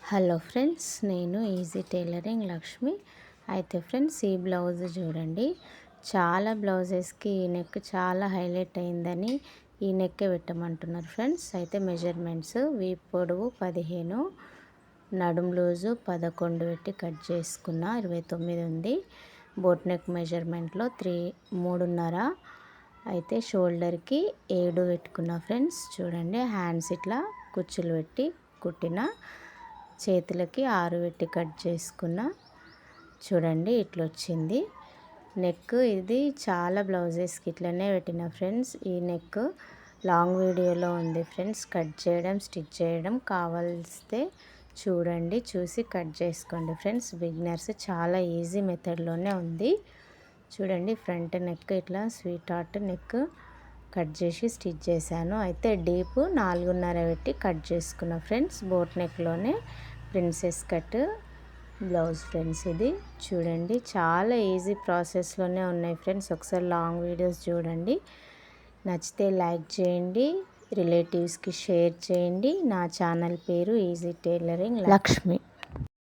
Hello friends, నేను easy tailoring Lakshmi. అయితే friends, ఈ బ్లౌజ్ చూడండి. చాలా బ్లౌజెస్కి ఈ నెక్ చాలా హైలైట్ అయిందని ఈ నెక్కే పెట్టమంటున్నారు ఫ్రెండ్స్. అయితే మెజర్మెంట్స్: వీప్ పొడవు 15, నడుం లూజు 11 పెట్టి కట్ చేసుకున్న, 29 ఉంది. బోట్ నెక్ మెజర్మెంట్లో 3.5. అయితే షోల్డర్కి 7 పెట్టుకున్న ఫ్రెండ్స్. చూడండి, హ్యాండ్స్ ఇట్లా కుచ్చులు పెట్టి కుట్టిన, చేతులకి 6 పెట్టి కట్ చేసుకున్న. చూడండి, ఇట్లా వచ్చింది నెక్. ఇది చాలా బ్లౌజెస్కి ఇట్లనే పెట్టిన ఫ్రెండ్స్. ఈ నెక్ లాంగ్ వీడియోలో ఉంది ఫ్రెండ్స్. కట్ చేయడం, స్టిచ్ చేయడం కావాల్స్తే చూడండి, చూసి కట్ చేసుకోండి ఫ్రెండ్స్. బిగినర్స్ చాలా ఈజీ మెథడ్లోనే ఉంది. చూడండి, ఫ్రంట్ నెక్ ఇట్లా స్వీట్ హార్ట్ నెక్ కట్ చేసి స్టిచ్ చేశాను. అయితే డీప్ 4.5 పెట్టి కట్ చేసుకున్న ఫ్రెండ్స్. బోట్ నెక్లోనే ప్రిన్సెస్ కట్ బ్లౌజ్ ఫ్రెండ్స్. ఇది చూడండి, చాలా ఈజీ ప్రాసెస్లోనే ఉన్నాయి ఫ్రెండ్స్. ఒకసారి లాంగ్ వీడియోస్ చూడండి. నచ్చితే లైక్ చేయండి, రిలేటివ్స్కి షేర్ చేయండి. నా ఛానల్ పేరు ఈజీ టైలరింగ్ లక్ష్మి.